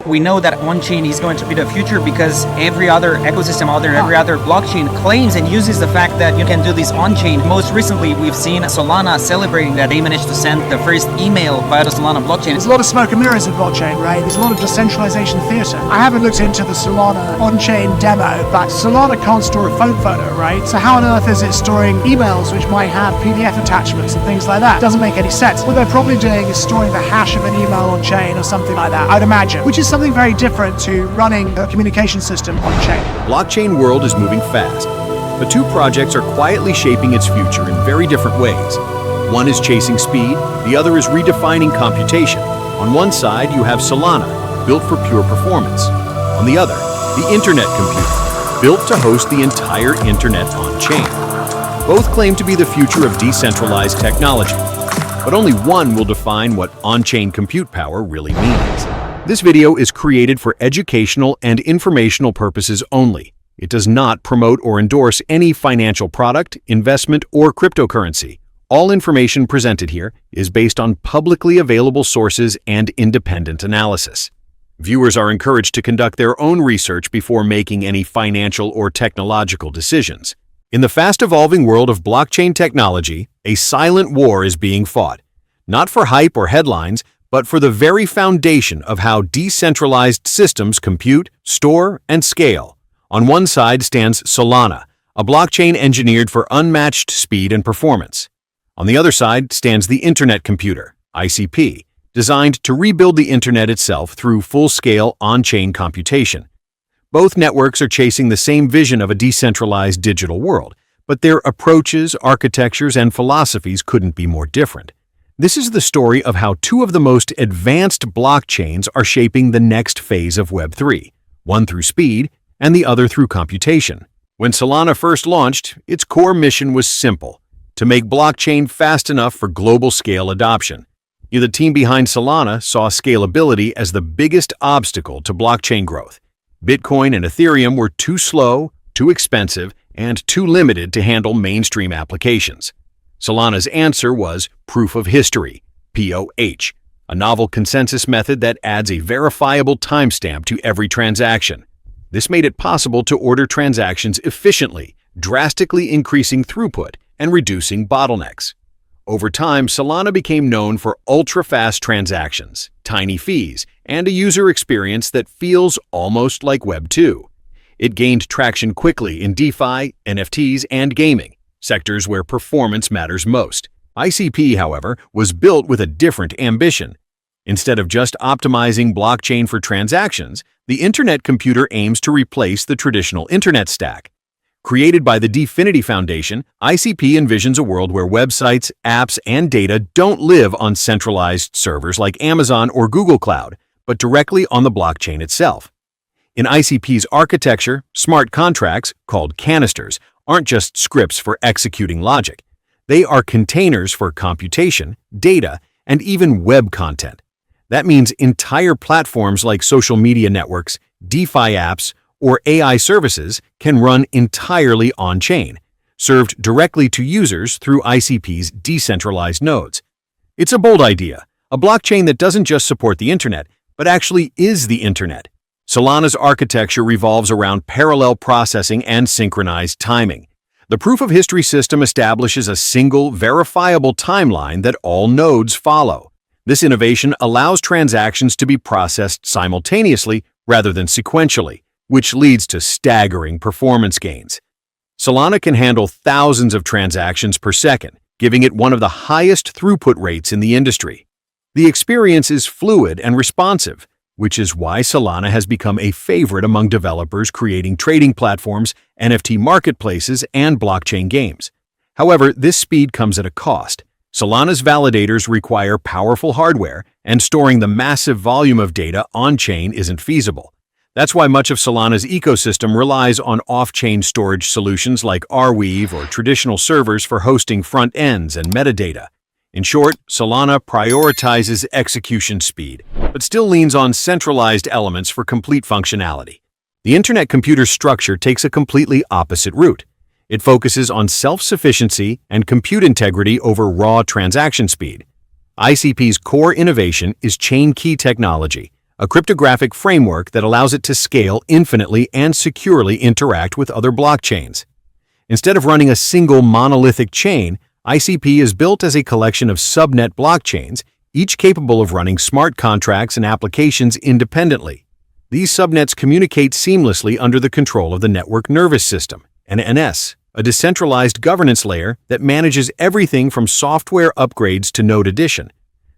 We know that on-chain is going to be the future because every other ecosystem out there, every other blockchain claims and uses the fact that you can do this on-chain. Most recently, we've seen Solana celebrating that they managed to send the first email via the Solana blockchain. There's a lot of smoke and mirrors in blockchain, right? There's a lot of decentralization theater. I haven't looked into the Solana on-chain demo, but Solana can't store a phone photo, right? So how on earth is it storing emails which might have PDF attachments and things like that? Doesn't make any sense. What they're probably doing is storing the hash of an email on-chain or something like that, I'd imagine, which is something very different to running a communication system on-chain. Blockchain world is moving fast, but two projects are quietly shaping its future in very different ways. One is chasing speed, the other is redefining computation. On one side, you have Solana, built for pure performance. On the other, the Internet Computer, built to host the entire Internet on-chain. Both claim to be the future of decentralized technology, but only one will define what on-chain compute power really means. This video is created for educational and informational purposes only. It does not promote or endorse any financial product, investment, or cryptocurrency. All information presented here is based on publicly available sources and independent analysis. Viewers are encouraged to conduct their own research before making any financial or technological decisions. In the fast-evolving world of blockchain technology, a silent war is being fought, not for hype or headlines, but for the very foundation of how decentralized systems compute, store, and scale. On one side stands Solana, a blockchain engineered for unmatched speed and performance. On the other side stands the Internet Computer, ICP, designed to rebuild the Internet itself through full-scale on-chain computation. Both networks are chasing the same vision of a decentralized digital world, but their approaches, architectures, and philosophies couldn't be more different. This is the story of how two of the most advanced blockchains are shaping the next phase of Web3, one through speed and the other through computation. When Solana first launched, its core mission was simple: to make blockchain fast enough for global scale adoption. Yet the team behind Solana saw scalability as the biggest obstacle to blockchain growth. Bitcoin and Ethereum were too slow, too expensive, and too limited to handle mainstream applications. Solana's answer was Proof of History, POH, a novel consensus method that adds a verifiable timestamp to every transaction. This made it possible to order transactions efficiently, drastically increasing throughput and reducing bottlenecks. Over time, Solana became known for ultra-fast transactions, tiny fees, and a user experience that feels almost like Web 2. It gained traction quickly in DeFi, NFTs, and gaming, sectors where performance matters most. ICP, however, was built with a different ambition. Instead of just optimizing blockchain for transactions, the Internet Computer aims to replace the traditional Internet stack. Created by the DFINITY Foundation, ICP envisions a world where websites, apps, and data don't live on centralized servers like Amazon or Google Cloud, but directly on the blockchain itself. In ICP's architecture, smart contracts, called canisters, aren't just scripts for executing logic. They are containers for computation, data, and even web content. That means entire platforms like social media networks, DeFi apps, or AI services can run entirely on-chain, served directly to users through ICP's decentralized nodes. It's a bold idea, a blockchain that doesn't just support the internet, but actually is the internet. Solana's architecture revolves around parallel processing and synchronized timing. The Proof of History system establishes a single, verifiable timeline that all nodes follow. This innovation allows transactions to be processed simultaneously rather than sequentially, which leads to staggering performance gains. Solana can handle thousands of transactions per second, giving it one of the highest throughput rates in the industry. The experience is fluid and responsive, which is why Solana has become a favorite among developers creating trading platforms, NFT marketplaces, and blockchain games. However, this speed comes at a cost. Solana's validators require powerful hardware, and storing the massive volume of data on-chain isn't feasible. That's why much of Solana's ecosystem relies on off-chain storage solutions like Arweave or traditional servers for hosting front ends and metadata. In short, Solana prioritizes execution speed, but still leans on centralized elements for complete functionality. The Internet Computer's structure takes a completely opposite route. It focuses on self-sufficiency and compute integrity over raw transaction speed. ICP's core innovation is chain key technology, a cryptographic framework that allows it to scale infinitely and securely interact with other blockchains. Instead of running a single monolithic chain, ICP is built as a collection of subnet blockchains, each capable of running smart contracts and applications independently. These subnets communicate seamlessly under the control of the network nervous system, NNS, a decentralized governance layer that manages everything from software upgrades to node addition.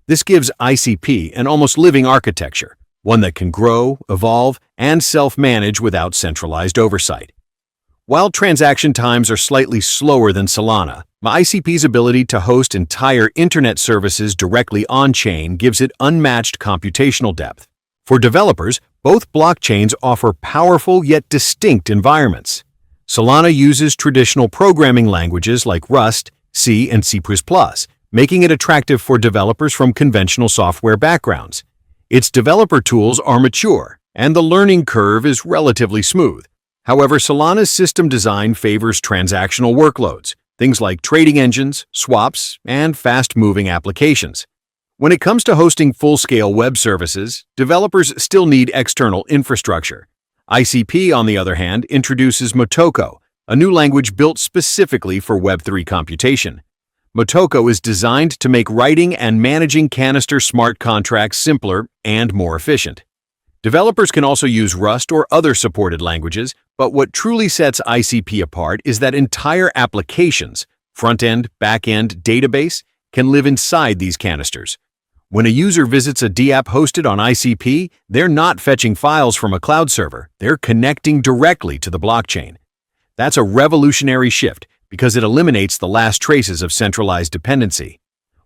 This gives ICP an almost living architecture, one that can grow, evolve, and self-manage without centralized oversight. While transaction times are slightly slower than Solana, ICP's ability to host entire internet services directly on-chain gives it unmatched computational depth. For developers, both blockchains offer powerful yet distinct environments. Solana uses traditional programming languages like Rust, C, and C++, making it attractive for developers from conventional software backgrounds. Its developer tools are mature, and the learning curve is relatively smooth. However, Solana's system design favors transactional workloads, things like trading engines, swaps, and fast-moving applications. When it comes to hosting full-scale web services, developers still need external infrastructure. ICP, on the other hand, introduces Motoko, a new language built specifically for Web3 computation. Motoko is designed to make writing and managing canister smart contracts simpler and more efficient. Developers can also use Rust or other supported languages, but what truly sets ICP apart is that entire applications, front-end, back-end, database, can live inside these canisters. When a user visits a DApp hosted on ICP, they're not fetching files from a cloud server, they're connecting directly to the blockchain. That's a revolutionary shift because it eliminates the last traces of centralized dependency.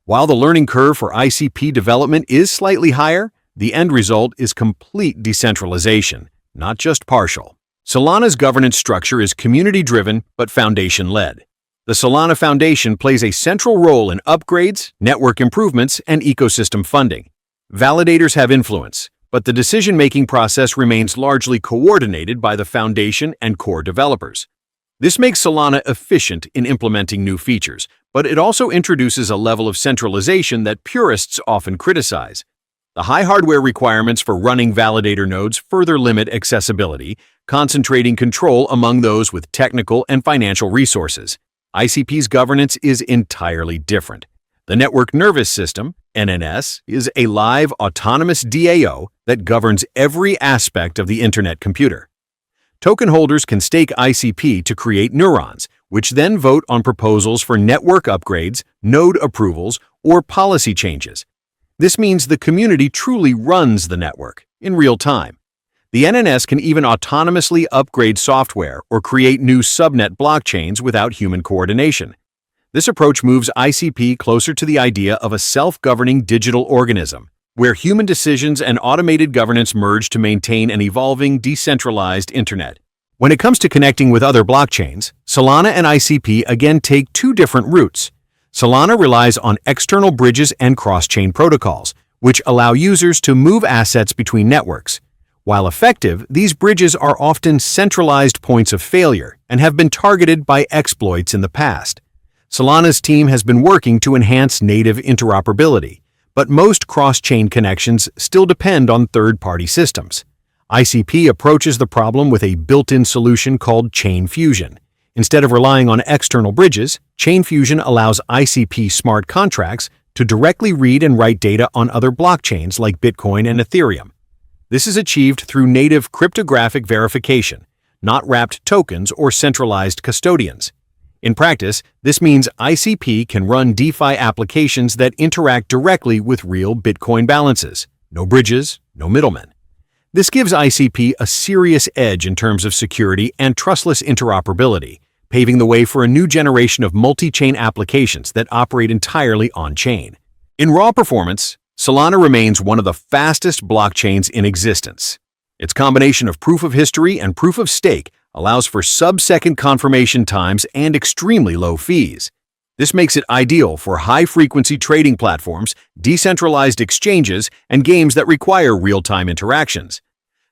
While the learning curve for ICP development is slightly higher, the end result is complete decentralization, not just partial. Solana's governance structure is community-driven but foundation-led. The Solana Foundation plays a central role in upgrades, network improvements, and ecosystem funding. Validators have influence, but the decision-making process remains largely coordinated by the foundation and core developers. This makes Solana efficient in implementing new features, but it also introduces a level of centralization that purists often criticize. The high hardware requirements for running validator nodes further limit accessibility, concentrating control among those with technical and financial resources. ICP's governance is entirely different. The network nervous system, NNS, is a live, autonomous DAO that governs every aspect of the internet computer. Token holders can stake ICP to create neurons, which then vote on proposals for network upgrades, node approvals, or policy changes. This means the community truly runs the network in real time. The NNS can even autonomously upgrade software or create new subnet blockchains without human coordination. This approach moves ICP closer to the idea of a self-governing digital organism, where human decisions and automated governance merge to maintain an evolving, decentralized internet. When it comes to connecting with other blockchains, Solana and ICP again take two different routes. Solana relies on external bridges and cross-chain protocols, which allow users to move assets between networks. While effective, these bridges are often centralized points of failure and have been targeted by exploits in the past. Solana's team has been working to enhance native interoperability, but most cross-chain connections still depend on third-party systems. ICP approaches the problem with a built-in solution called chain fusion. Instead of relying on external bridges, chain fusion allows ICP smart contracts to directly read and write data on other blockchains like Bitcoin and Ethereum. This is achieved through native cryptographic verification, not wrapped tokens or centralized custodians. In practice, this means ICP can run DeFi applications that interact directly with real Bitcoin balances. No bridges, no middlemen. This gives ICP a serious edge in terms of security and trustless interoperability, paving the way for a new generation of multi-chain applications that operate entirely on-chain. In raw performance, Solana remains one of the fastest blockchains in existence. Its combination of proof of history and proof of stake allows for sub-second confirmation times and extremely low fees. This makes it ideal for high-frequency trading platforms, decentralized exchanges, and games that require real-time interactions.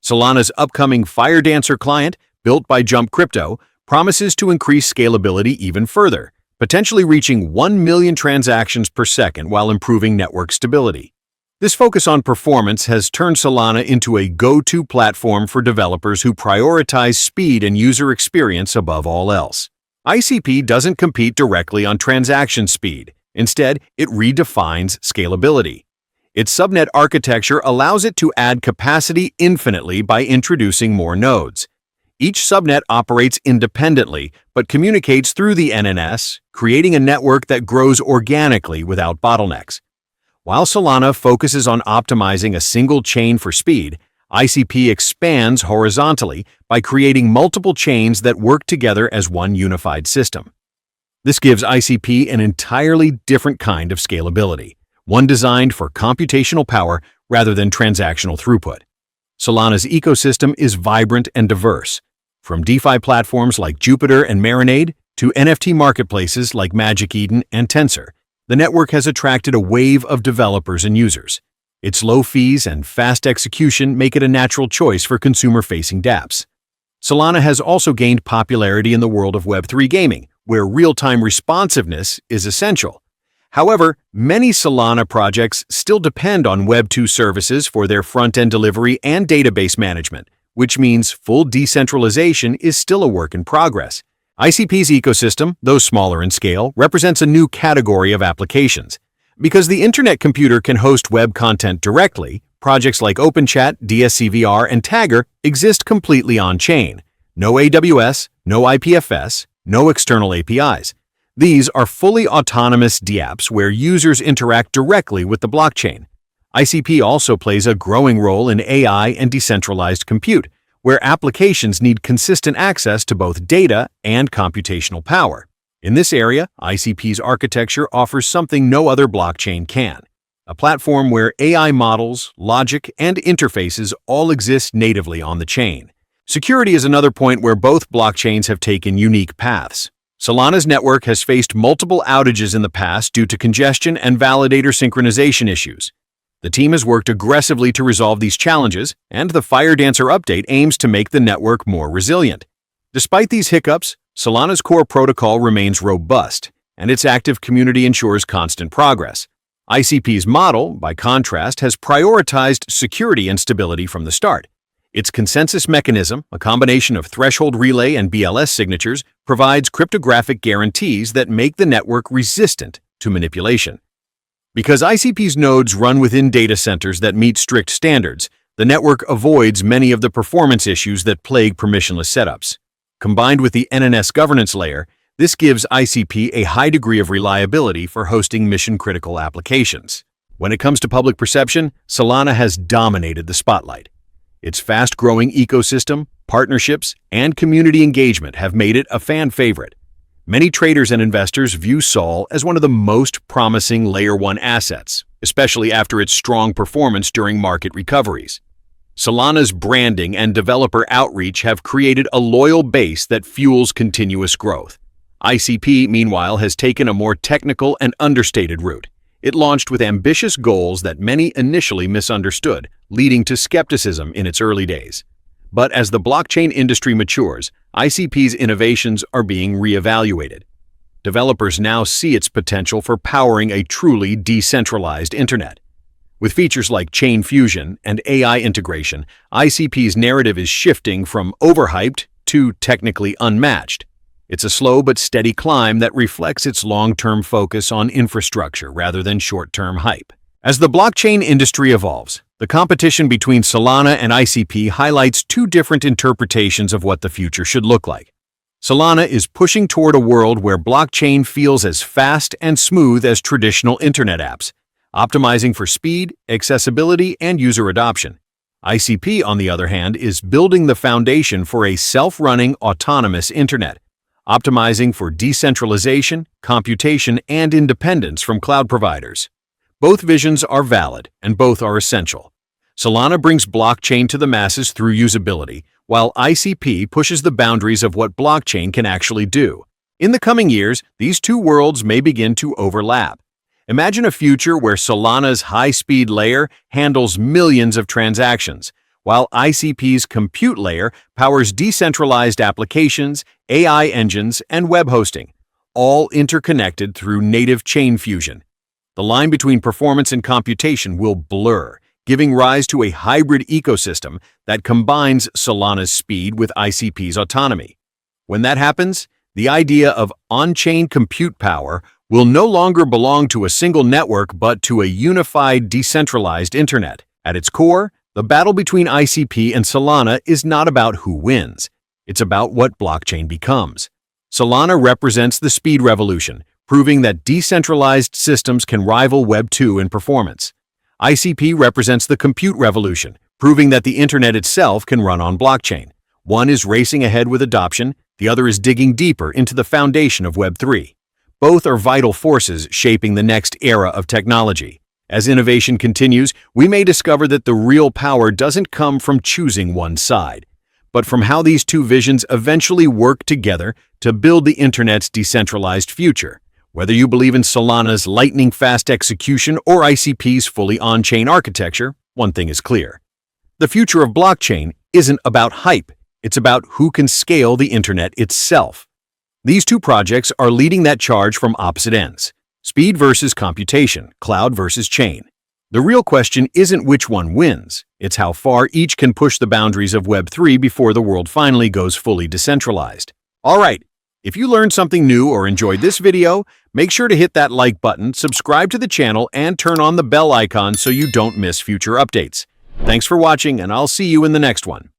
Solana's upcoming Fire Dancer client, built by Jump Crypto, promises to increase scalability even further, potentially reaching 1 million transactions per second while improving network stability. This focus on performance has turned Solana into a go-to platform for developers who prioritize speed and user experience above all else. ICP doesn't compete directly on transaction speed. Instead, it redefines scalability. Its subnet architecture allows it to add capacity infinitely by introducing more nodes. Each subnet operates independently, but communicates through the NNS, creating a network that grows organically without bottlenecks. While Solana focuses on optimizing a single chain for speed, ICP expands horizontally by creating multiple chains that work together as one unified system. This gives ICP an entirely different kind of scalability, one designed for computational power rather than transactional throughput. Solana's ecosystem is vibrant and diverse, from DeFi platforms like Jupiter and Marinade to NFT marketplaces like Magic Eden and Tensor. The network has attracted a wave of developers and users. Its low fees and fast execution make it a natural choice for consumer-facing dApps. Solana has also gained popularity in the world of Web3 gaming, where real-time responsiveness is essential. However, many Solana projects still depend on Web2 services for their front-end delivery and database management, which means full decentralization is still a work in progress. ICP's ecosystem, though smaller in scale, represents a new category of applications. Because the Internet computer can host web content directly, projects like OpenChat, DSCVR, and Tagger exist completely on-chain. No AWS, no IPFS, no external APIs. These are fully autonomous dApps where users interact directly with the blockchain. ICP also plays a growing role in AI and decentralized compute, where applications need consistent access to both data and computational power. In this area, ICP's architecture offers something no other blockchain can: a platform where AI models, logic, and interfaces all exist natively on the chain. Security is another point where both blockchains have taken unique paths. Solana's network has faced multiple outages in the past due to congestion and validator synchronization issues. The team has worked aggressively to resolve these challenges, and the FireDancer update aims to make the network more resilient. Despite these hiccups, Solana's core protocol remains robust, and its active community ensures constant progress. ICP's model, by contrast, has prioritized security and stability from the start. Its consensus mechanism, a combination of threshold relay and BLS signatures, provides cryptographic guarantees that make the network resistant to manipulation. Because ICP's nodes run within data centers that meet strict standards, the network avoids many of the performance issues that plague permissionless setups. Combined with the NNS governance layer, this gives ICP a high degree of reliability for hosting mission-critical applications. When it comes to public perception, Solana has dominated the spotlight. Its fast-growing ecosystem, partnerships, and community engagement have made it a fan favorite. Many traders and investors view Sol as one of the most promising Layer 1 assets, especially after its strong performance during market recoveries. Solana's branding and developer outreach have created a loyal base that fuels continuous growth. ICP, meanwhile, has taken a more technical and understated route. It launched with ambitious goals that many initially misunderstood, leading to skepticism in its early days. But as the blockchain industry matures, ICP's innovations are being reevaluated. Developers now see its potential for powering a truly decentralized internet. With features like chain fusion and AI integration, ICP's narrative is shifting from overhyped to technically unmatched. It's a slow but steady climb that reflects its long-term focus on infrastructure rather than short-term hype. As the blockchain industry evolves, the competition between Solana and ICP highlights two different interpretations of what the future should look like. Solana is pushing toward a world where blockchain feels as fast and smooth as traditional internet apps, optimizing for speed, accessibility, and user adoption. ICP, on the other hand, is building the foundation for a self-running, autonomous internet, optimizing for decentralization, computation, and independence from cloud providers. Both visions are valid, and both are essential. Solana brings blockchain to the masses through usability, while ICP pushes the boundaries of what blockchain can actually do. In the coming years, these two worlds may begin to overlap. Imagine a future where Solana's high-speed layer handles millions of transactions, while ICP's compute layer powers decentralized applications, AI engines, and web hosting, all interconnected through native chain fusion. the line between performance and computation will blur, giving rise to a hybrid ecosystem that combines Solana's speed with ICP's autonomy. When that happens, the idea of on-chain compute power will no longer belong to a single network but to a unified, decentralized internet. At its core, the battle between ICP and Solana is not about who wins. It's about what blockchain becomes. Solana represents the speed revolution, proving that decentralized systems can rival Web 2 in performance. ICP represents the compute revolution, proving that the internet itself can run on blockchain. One is racing ahead with adoption, the other is digging deeper into the foundation of Web 3. Both are vital forces shaping the next era of technology. As innovation continues, we may discover that the real power doesn't come from choosing one side, but from how these two visions eventually work together to build the internet's decentralized future. Whether you believe in Solana's lightning-fast execution or ICP's fully on-chain architecture, one thing is clear. The future of blockchain isn't about hype, it's about who can scale the internet itself. These two projects are leading that charge from opposite ends: speed versus computation, cloud versus chain. The real question isn't which one wins, it's how far each can push the boundaries of Web 3 before the world finally goes fully decentralized. Alright, if you learned something new or enjoyed this video, make sure to hit that like button, subscribe to the channel, and turn on the bell icon so you don't miss future updates. Thanks for watching, and I'll see you in the next one.